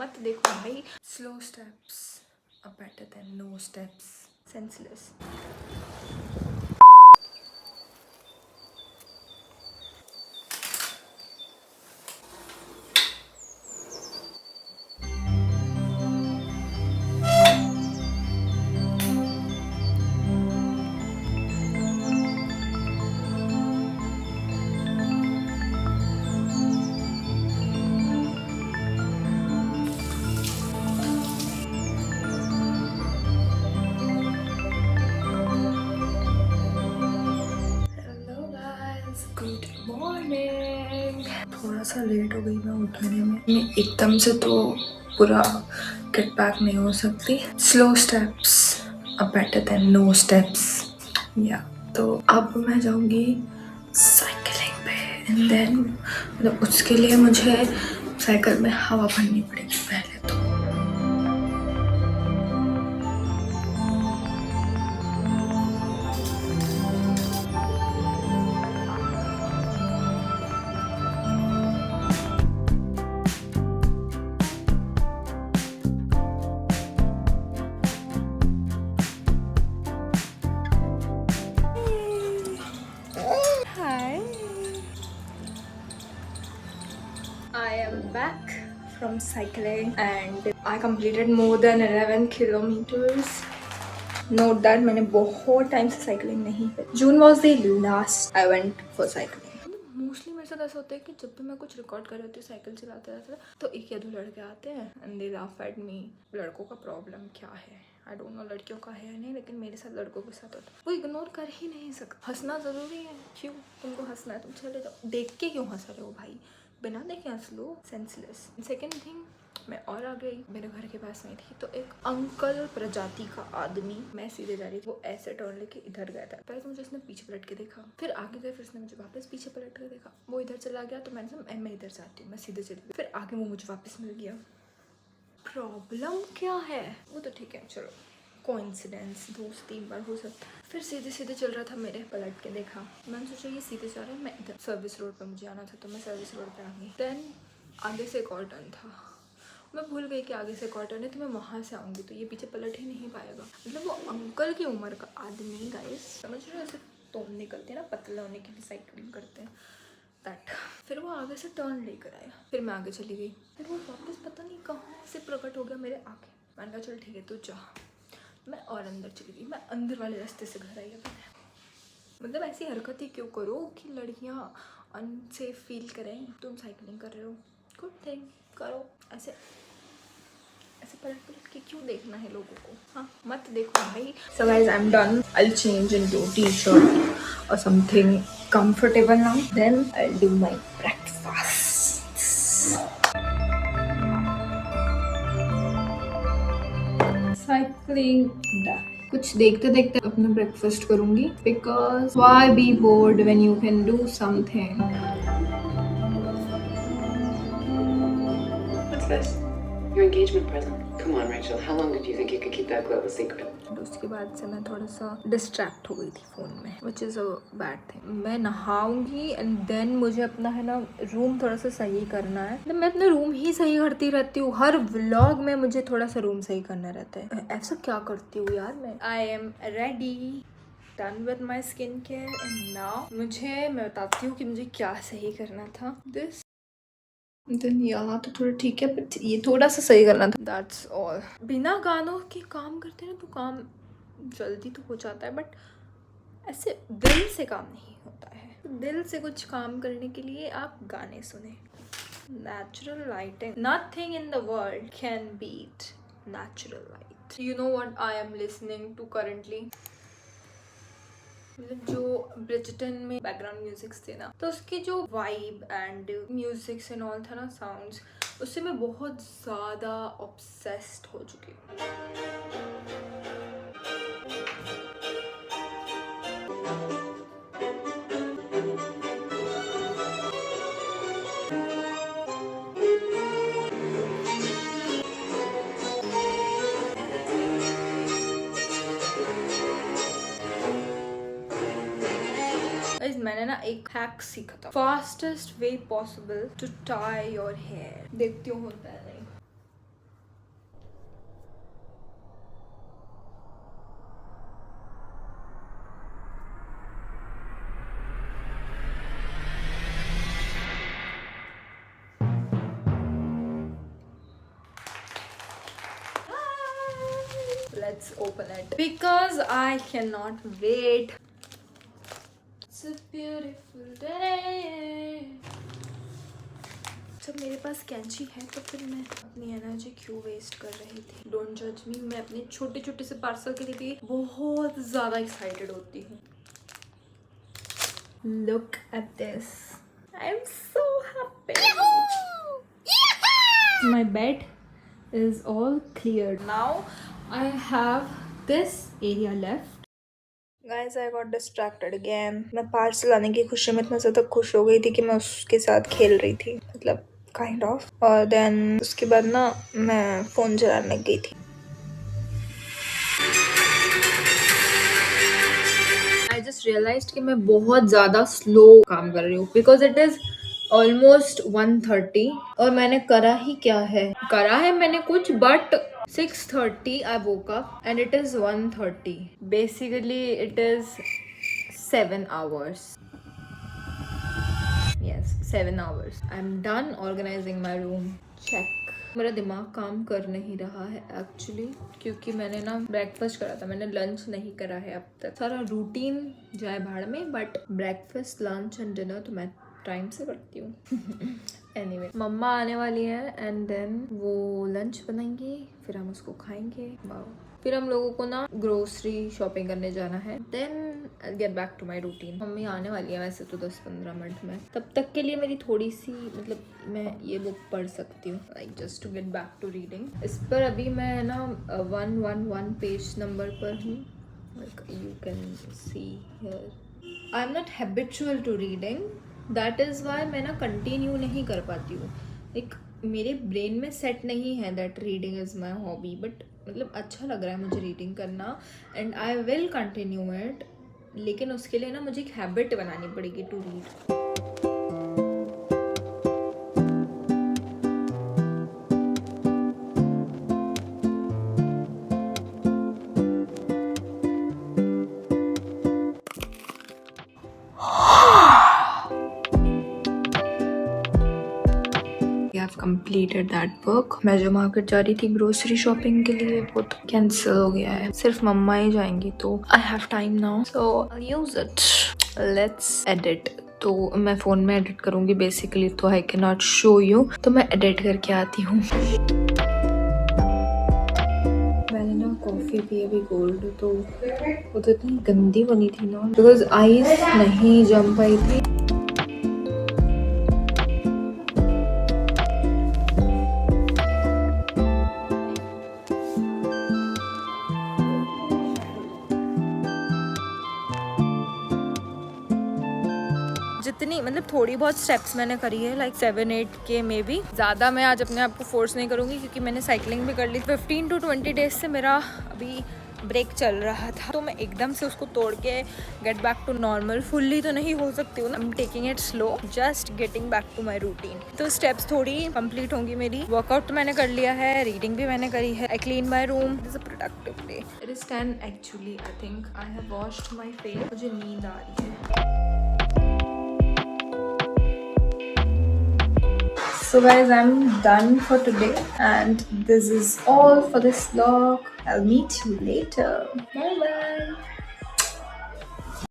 मत देखो भाई. Slow steps are better than no steps. Senseless. Hello guys, good morning. थोड़ा सा लेट हो गई मैं उठने में. मैं एकदम से तो पूरा गेट बैक नहीं हो सकती. Slow steps are better than no steps. या तो अब मैं जाऊंगी साइकिलिंग पे एंड देन मतलब उसके लिए मुझे साइकिल में हवा भरनी पड़ेगी पहले तो. Hi. I am back from cycling and I completed more than 11 kilometers. Note that मैंने बहुत टाइम से साइकिलिंग नहीं की. June was the last I went for cycling. Mostly मेरे साथ ऐसा होता है कि जब भी मैं कुछ रिकॉर्ड कर रही होती हूँ साइकिल चलाते रहते तो एक या दो लड़के आते हैं and they laugh at me. लड़कों का प्रॉब्लम क्या है आई डोंट नो, लड़कियों का है या नहीं, लेकिन मेरे साथ लड़कों के साथ होता है. वो इग्नोर कर ही नहीं सकता. हंसना ज़रूरी है. क्यों तुमको हंसना है तुम चले जाओ. देख के क्यों हंस रहे हो भाई, बिना देखे हंस लो. सेंसलेस. सेकेंड थिंग, मैं और आ गई. मेरे घर के पास में थी तो एक अंकल प्रजाति का आदमी, मैं सीधे जा रही थी, वो ऐसे टर्न लेके इधर गया था. पहले तो मुझे उसने पीछे पलट के देखा, फिर आगे गए, फिर उसने मुझे वापस पीछे पलट के देखा. वो इधर चला गया तो मैंने सोचा मैं इधर जाती हूँ, मैं सीधे चली गई. फिर आगे वो मुझे वापस मिल गया. प्रॉब्लम क्या है वो तो ठीक है, चलो कोइंसिडेंस, दोस्त 3 बार हो सकता है. फिर सीधे सीधे चल रहा था, मेरे पलट के देखा. मैंने सोचा ये सीधे जा रहा है, मैं इधर सर्विस रोड पे मुझे आना था तो मैं सर्विस रोड पे आ गई. देन आगे से एक और टर्न था. मैं भूल गई कि आगे से एक और टर्न है तो मैं वहाँ से आऊँगी तो ये पीछे पलट ही नहीं पाएगा. मतलब वो अंकल की उम्र का आदमी, गाइस समझ रहे हो, ऐसे तोम निकलते हैं ना, पतले होने के लिए साइकिलिंग करते हैं दैट. फिर वो आगे से टर्न लेकर आया, फिर मैं आगे चली गई. फिर वो वापस पता नहीं कहाँ से प्रकट हो गया मेरे आगे. मैंने कहा चल ठीक है तू जा. मैं और अंदर चली गई. मैं अंदर वाले रास्ते से घर आई. अपने मतलब ऐसी हरकतें क्यों करो कि लड़कियां अनसेफ फील करें. तुम साइकिलिंग कर रहे हो, गुड थिंग करो. ऐसे ऐसे पलट पलट के क्यों देखना है लोगों को. हाँ मत देखो भाई. So guys, I'm done. I'll change into t-shirt or something comfortable now. Then I'll do my breakfast. Cycling done. कुछ देखते देखते अपना ब्रेकफास्ट करूंगी. Because why be bored when you can do something? What's this? Your engagement present. Come on, Rachel. How long did you think you could keep that glow a secret? उसके बाद से मैं थोड़ा सा डिस्ट्रैक्ट हो गई थी फ़ोन में, which is a bad thing. मैं नहाऊंगी एंड देन मुझे अपना है ना रूम थोड़ा सा सही करना है. तो मैं अपना रूम ही सही करती रहती हूँ. हर व्लॉग में मुझे थोड़ा सा रूम सही करना रहता है. ऐसा क्या करती हूँ यार मैं. I am ready, done with my skin care and now मैं बताती हूँ कि मुझे क्या सही करना था. दिस देन यहाँ तो थोड़ा ठीक है बट ये थोड़ा सा सही करना था. That's all. बिना गानों के काम करते ना तो काम जल्दी तो हो जाता है बट ऐसे दिल से काम नहीं होता है. दिल से कुछ काम करने के लिए आप गाने सुने. Natural lighting, nothing in the world can beat natural light. You know what I am listening to currently. मतलब जो ब्रिजटन में बैकग्राउंड म्यूजिक्स थे ना, तो उसकी जो vibe and musics and all था ना, साउंड्स, उससे मैं बहुत ज़्यादा ऑब्सेस्ड हो चुकी हूँ. मैंने ना एक हैक सीखा था. Fastest way possible to tie your hair. देखती हूँ होता है नहीं. let's open it because I cannot wait. It's a beautiful day. जब मेरे पास कैंची है तो फिर मैं अपनी एनर्जी क्यों वेस्ट कर रही थी? डोंट जज मी, मैं अपने छोटे छोटे से पार्सल के लिए भी बहुत ज़्यादा एक्साइटेड होती हूँ. Look at this. I'm so happy. My bed is all cleared. Now I have this area left. Guys, I got distracted again. मैं पार्सल आने की खुशी में इतना ज़्यादा खुश हो गई थी कि मैं उसके साथ खेल रही थी, मतलब काइंड ऑफ. और देन उसके बाद ना मैं फ़ोन चलाने लग गई थी. I just realized कि मैं बहुत ज़्यादा स्लो काम कर रही हूँ because it is almost 1:30 और मैंने करा ही क्या है? करा है मैंने कुछ but 6:30 I woke up and it is 1:30. Basically it is 7 hours. Yes, 7 hours. I'm done organizing my room. Check. मेरा दिमाग काम कर नहीं रहा है एक्चुअली क्योंकि मैंने ना ब्रेकफास्ट करा था, मैंने लंच नहीं करा है अब तक. सारा रूटीन जाए भाड़ में but breakfast lunch and dinner तो मैं टाइम से करती हूँ. एनीवे, मम्मा आने वाली है एंड देन वो लंच बनाएंगी, फिर हम उसको खाएंगे. वाओ. फिर हम लोगों को ना ग्रोसरी शॉपिंग करने जाना है. Then I get back to my routine. Mummy आने वाली है वैसे तो 10-15 मिनट में. तब तक के लिए मेरी थोड़ी सी मतलब मैं ये बुक पढ़ सकती हूँ, like just to get back to reading. इस पर अभी मैं ना 111 पेज नंबर पर हूँ. Like you can see here. I am not habitual to reading, that is why मैं ना कंटिन्यू नहीं कर पाती हूँ. एक मेरे ब्रेन में सेट नहीं है that reading is my hobby. But मतलब अच्छा लग रहा है मुझे रीडिंग करना and I will continue it. लेकिन उसके लिए ना मुझे एक हैबिट बनानी पड़ेगी to read. Completed that work. मैं जो मार्केट जा रही थी ग्रोसरी शॉपिंग के लिए वो तो कैंसिल हो गया है. सिर्फ मम्मा ही जाएंगी तो I have time now, so I'll use it. Let's edit. तो मैं फ़ोन में एडिट करूँगी बेसिकली, तो I cannot show you. तो मैं एडिट करके आती हूँ. मैंने ना कॉफ़ी पी अभी गोल्ड, तो वो तो इतनी गंदी बनी थी ना बिकॉज आइस नहीं जम पाई थी. जितनी मतलब थोड़ी बहुत स्टेप्स मैंने करी है, लाइक 7-8 के में भी ज़्यादा मैं आज अपने आप को फोर्स नहीं करूँगी क्योंकि मैंने साइकिलिंग भी कर ली. 15 to 20 डेज से मेरा अभी ब्रेक चल रहा था, तो मैं एकदम से उसको तोड़ के get back to normal fully तो नहीं हो सकती हूँ. I am taking it slow, just getting back to my routine. तो स्टेप्स थोड़ी कंप्लीट होंगी मेरी. वर्कआउट तो मैंने कर लिया है, रीडिंग भी मैंने करी है. I clean my room. It is a productive day. It is 10 actually. I think I have washed my face. मुझे नींद आ रही है. So guys, I'm done for today and this is all for this vlog. I'll meet you later. Bye bye.